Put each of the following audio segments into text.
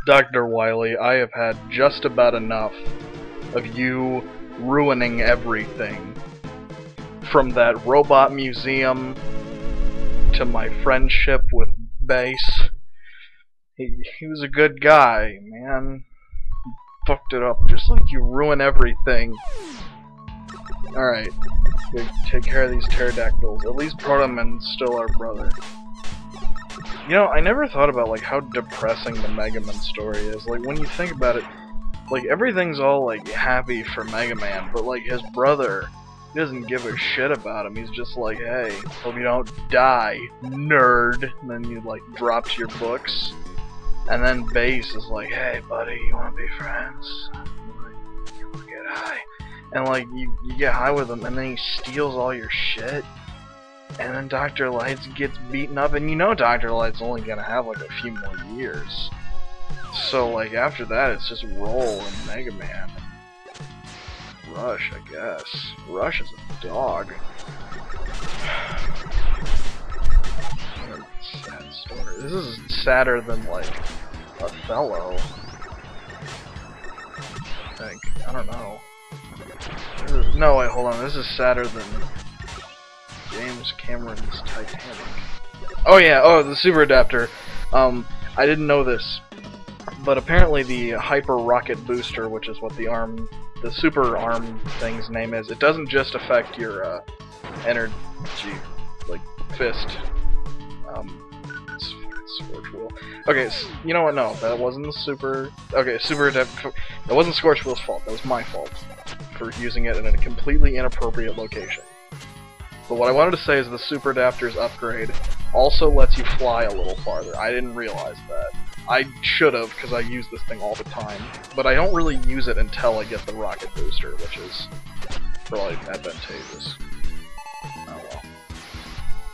Dr. Wily, I have had just about enough of you ruining everything. From that robot museum to my friendship with Base. He was a good guy, man. Fucked it up just like you ruin everything. Alright, take care of these pterodactyls. At least Protoman's still our brother. You know, I never thought about like how depressing the Mega Man story is. Like when you think about it, like everything's all like happy for Mega Man, but like his brother, he doesn't give a shit about him. He's just like, hey, hope you don't die, nerd. And then you like drop to your books. And then Base is like, hey buddy, you wanna be friends? You wanna get high? And like you get high with him and then he steals all your shit. And then Dr. Lights gets beaten up, and you know Dr. Light's only gonna have like a few more years. So like after that it's just Roll and Mega Man. Rush, I guess. Rush is a dog. Sad story. This is sadder than like Othello. I think. I don't know. No, wait, hold on. This is sadder than James Cameron's Titanic. Oh yeah, oh, the super adapter. I didn't know this, but apparently the hyper rocket booster, which is what the super arm thing's name is, it doesn't just affect your energy, like fist. Scorch Wheel. Okay, so, you know what? No, that wasn't the super. Okay, super adapter. It wasn't Scorch Wheel's fault. That was my fault for using it in a completely inappropriate location. But what I wanted to say is the Super Adapter's upgrade also lets you fly a little farther. I didn't realize that. I should have, because I use this thing all the time. But I don't really use it until I get the Rocket Booster, which is really advantageous. Oh well.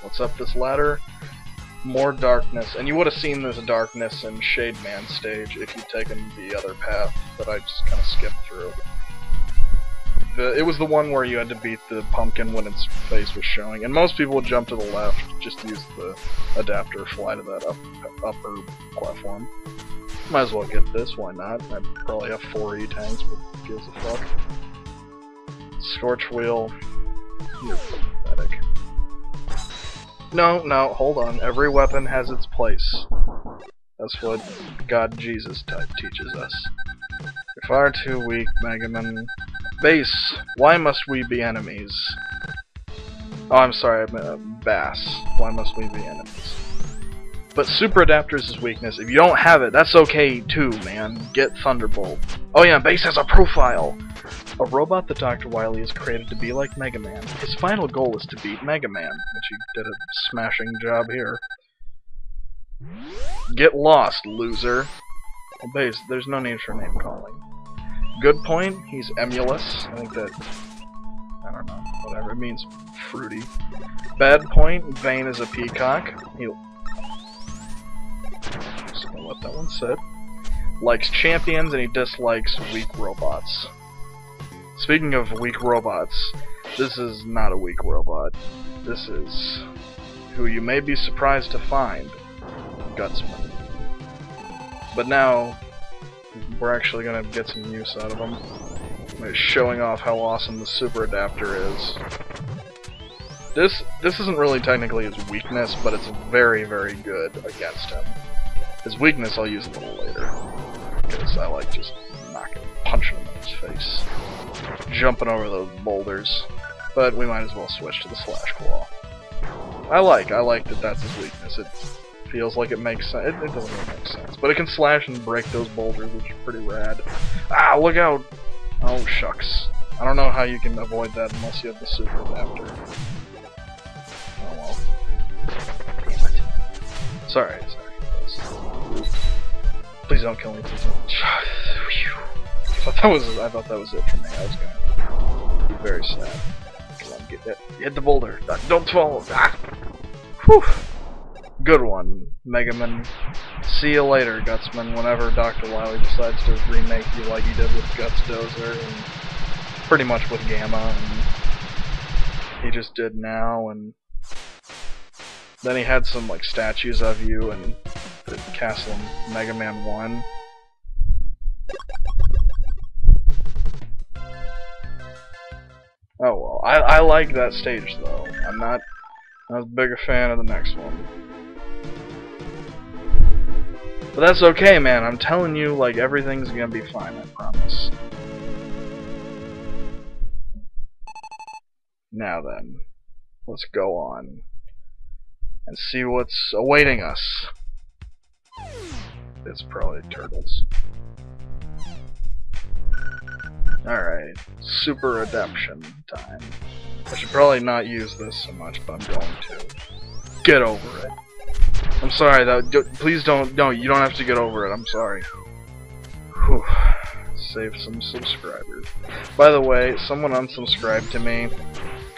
What's up this ladder? More darkness. And you would have seen this darkness in Shade Man stage if you'd taken the other path that I just kind of skipped through. It was the one where you had to beat the pumpkin when its face was showing, and most people would jump to the left, just use the adapter, fly to that upper platform. Might as well get this, why not? I probably have 4 E-tanks, but who gives a fuck. Scorch Wheel. You're pathetic. No, hold on. Every weapon has its place. That's what God Jesus type teaches us. You're far too weak, Mega Man. Base, why must we be enemies? Oh, I'm sorry, I meant Bass. Why must we be enemies? But Super Adapter's his weakness. If you don't have it, that's okay too, man. Get Thunderbolt. Oh yeah, Base has a profile! A robot that Dr. Wily has created to be like Mega Man. His final goal is to beat Mega Man, which he did a smashing job here. Get lost, loser. Well, Base, there's no need for name calling. Good point, he's emulous. I think that, I don't know, whatever, it means fruity. Bad point, Vane is a peacock. He'll just gonna let that one sit. Likes champions and he dislikes weak robots. Speaking of weak robots, this is not a weak robot. This is who you may be surprised to find, Gutsman. But now, we're actually gonna get some use out of him. By showing off how awesome the Super Adapter is. This isn't really technically his weakness, but it's very, very good against him. His weakness I'll use a little later. Because I like just punching him in his face. Jumping over those boulders. But we might as well switch to the Slash Claw. I like that that's his weakness. It feels like it makes sense. It doesn't really make sense. But it can slash and break those boulders, which is pretty rad. Ah, look out! Oh, shucks. I don't know how you can avoid that unless you have the Super Adapter. Oh well. Damn it. Sorry. Please don't kill me, please don't. I thought that was it for me. I was gonna be very sad. Come on, get it. Hit the boulder. Don't fall. Ah! Whew. Good one, Mega Man. See you later, Gutsman, whenever Dr. Wily decides to remake you like he did with Guts Dozer, and pretty much with Gamma, and he just did now, and then he had some like statues of you in the castle in Mega Man 1, Oh well, I like that stage though. I'm not as big a fan of the next one. But that's okay, man. I'm telling you, like, everything's gonna be fine, I promise. Now then, let's go on and see what's awaiting us. It's probably turtles. Alright, super adaption time. I should probably not use this so much, but I'm going to. Get over it. I'm sorry, though. Please don't. No, you don't have to get over it. I'm sorry. Whew. Save some subscribers. By the way, someone unsubscribed to me.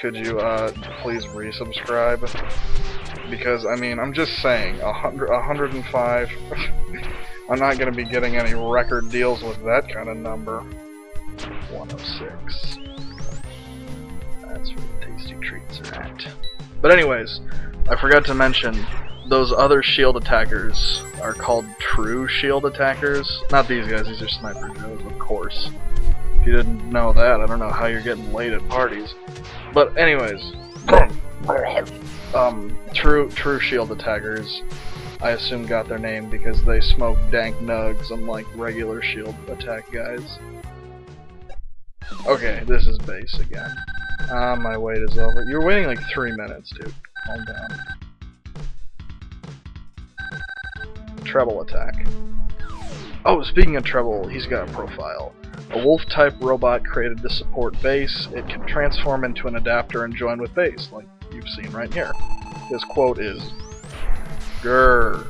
Could you, please resubscribe? Because, I mean, I'm just saying, 105. I'm not gonna be getting any record deals with that kind of number. 106. That's where the tasty treats are at. But anyways, I forgot to mention, those other shield attackers are called true shield attackers. Not these guys, these are sniper joes, of course. If you didn't know that, I don't know how you're getting laid at parties. But anyways, true shield attackers, I assume got their name because they smoke dank nugs unlike regular shield attack guys. Okay, this is base again. My wait is over. You were waiting like 3 minutes, dude. Calm down. Treble attack. Oh, speaking of treble, he's got a profile. A wolf-type robot created to support base. It can transform into an adapter and join with base, like you've seen right here. His quote is, "Grrr."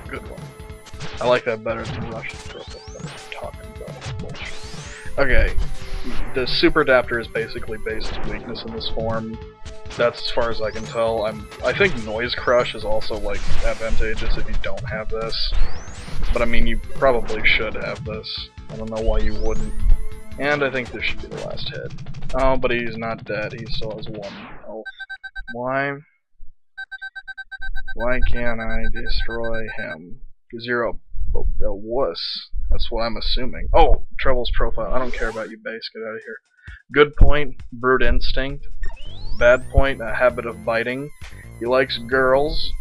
Good one. I like that better than Russian turtle. Talking about bullshit. Okay, the super adapter is basically base's weakness in this form. That's as far as I can tell. I think noise crush is also like advantageous if you don't have this. But I mean, you probably should have this. I don't know why you wouldn't. And I think this should be the last hit. Oh, but he's not dead. He still has 1 health. Why? Why can't I destroy him? Because you're a wuss. That's what I'm assuming. Oh, Treble's profile. I don't care about you, base. Get out of here. Good point, brute instinct. Bad point, a habit of biting. He likes girls.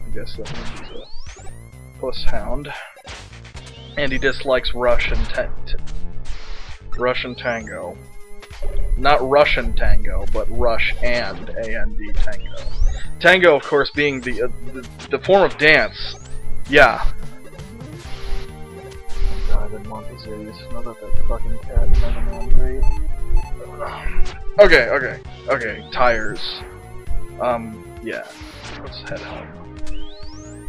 I guess that means he's a puss hound. And he dislikes Russian tango. Not Russian tango, but rush and A-N-D tango. Tango, of course, being the form of dance. Yeah. Oh God, I didn't want these idiots. Not that fucking cat never Okay, tires. Yeah. Let's head home.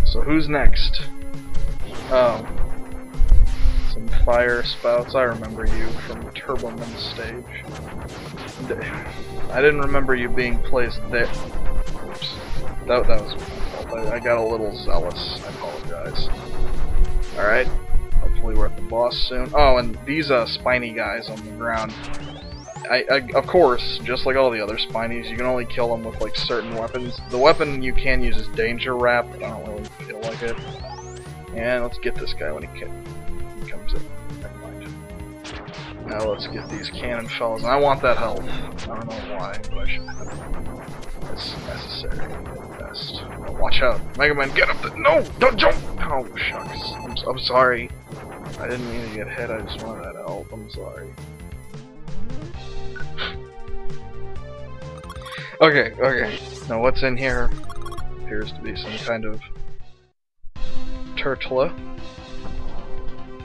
So who's next? Oh. Some fire spouts. I remember you from the Turboman stage. I didn't remember you being placed there. Oops. That was my fault. I got a little zealous. I apologize. Alright. Hopefully we're at the boss soon. Oh, and these spiny guys on the ground. Of course, just like all the other spinies, you can only kill them with like certain weapons. The weapon you can use is Danger Wrap, but I don't really feel like it. And let's get this guy when he comes in. Never mind. Now let's get these cannon fellas. And I want that health. I don't know why, but I should have it. It's necessary at best. Oh, watch out. Mega Man, get up there! No! Don't jump! Oh, shucks. I'm sorry. I didn't mean to get hit, I just wanted that help. I'm sorry. Okay. Now what's in here? Appears to be some kind of turtle.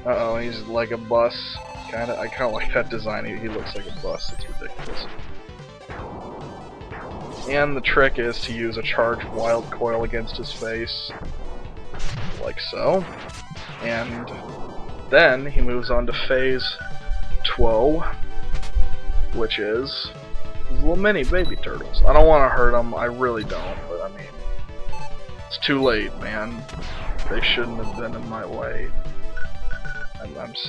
Uh-oh, he's like a bus. I kinda like that design. He looks like a bus. It's ridiculous. And the trick is to use a charged wild coil against his face. Like so. And then he moves on to phase 2, which is little mini baby turtles. I don't want to hurt them, I really don't, but I mean, it's too late, man. They shouldn't have been in my way.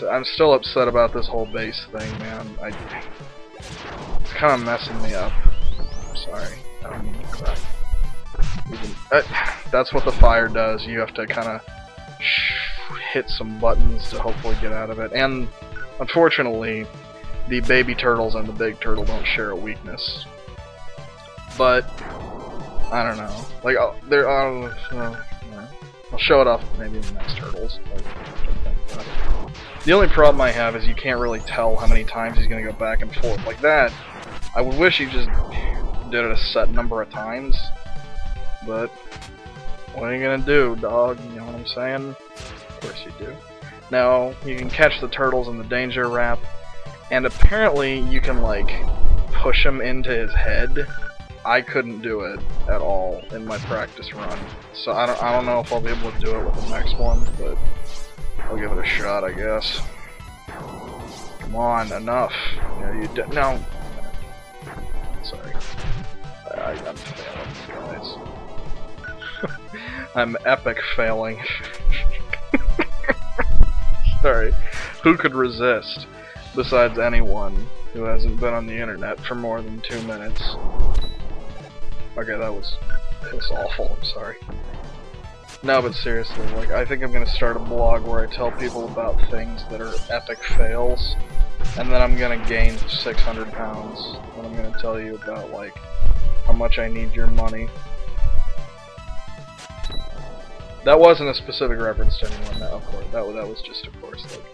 I'm still upset about this whole base thing, man. It's kind of messing me up. I'm sorry. I don't mean to cry. That's what the fire does. You have to kind of hit some buttons to hopefully get out of it. And unfortunately, the baby turtles and the big turtle don't share a weakness. But I don't know. Like, I'll show it off maybe in the next Turtles. The only problem I have is you can't really tell how many times he's gonna go back and forth like that. I would wish he just did it a set number of times, but what are you gonna do, dog? You know what I'm saying? Of course you do. Now, you can catch the turtles in the danger wrap, and apparently you can, like, push him into his head. I couldn't do it at all in my practice run, so I don't know if I'll be able to do it with the next one, but I'll give it a shot, I guess. Come on, enough. Yeah, you no. Sorry. I'm failing, guys. I'm epic failing. Sorry. Who could resist, besides anyone who hasn't been on the internet for more than 2 minutes? Okay, that was awful, I'm sorry. No, but seriously, like, I think I'm gonna start a blog where I tell people about things that are epic fails, and then I'm gonna gain 600 pounds, and I'm gonna tell you about, like, how much I need your money. That wasn't a specific reference to anyone, that, of course. That was just, of course, like,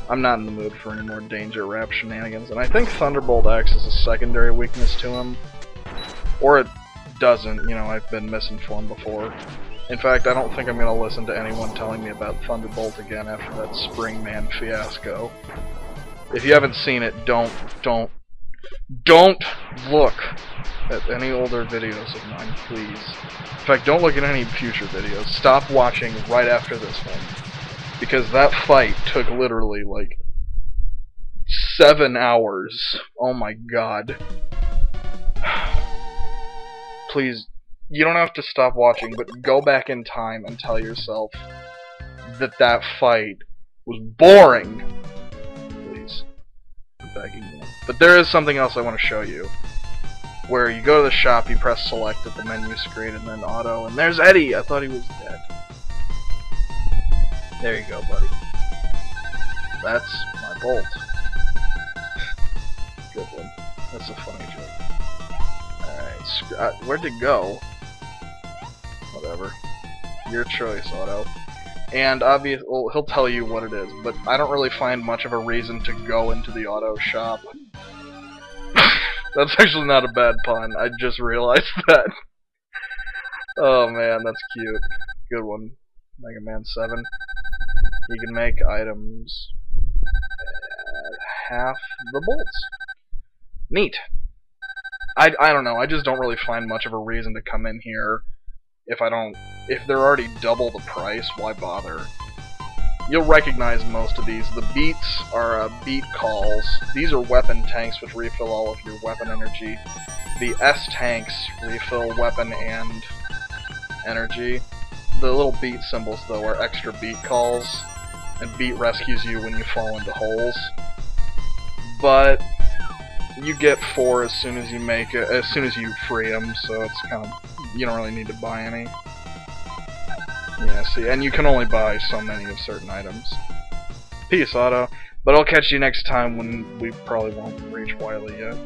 I'm not in the mood for any more danger wrap shenanigans, and I think Thunderbolt X is a secondary weakness to him. Or it doesn't, you know, I've been misinformed before. In fact, I don't think I'm gonna listen to anyone telling me about Thunderbolt again after that Springman fiasco. If you haven't seen it, don't look at any older videos of mine, please. In fact, don't look at any future videos. Stop watching right after this one. Because that fight took literally, like, 7 hours. Oh my god. Please, you don't have to stop watching, but go back in time and tell yourself that that fight was boring. Please. I'm begging you. But there is something else I want to show you. Where you go to the shop, you press select at the menu screen, and then auto, and there's Eddie! I thought he was dead. There you go, buddy. That's my bolt. Good one. That's a funny joke. Alright, where'd it go? Whatever. Your choice, Auto. And obviously, well, he'll tell you what it is, but I don't really find much of a reason to go into the auto shop. That's actually not a bad pun, I just realized that. Oh man, that's cute. Good one. Mega Man 7. You can make items at half the bolts. Neat. I don't know, I just don't really find much of a reason to come in here if they're already double the price, why bother? You'll recognize most of these. The beats are beat calls. These are weapon tanks which refill all of your weapon energy. The S tanks refill weapon and energy. The little beat symbols though are extra beat calls, and beat rescues you when you fall into holes. But you get 4 as soon as you make it, as soon as you free them, so it's kind of, you don't really need to buy any. Yeah, see, and you can only buy so many of certain items. Peace, Otto. But I'll catch you next time when we probably won't reach Wily yet.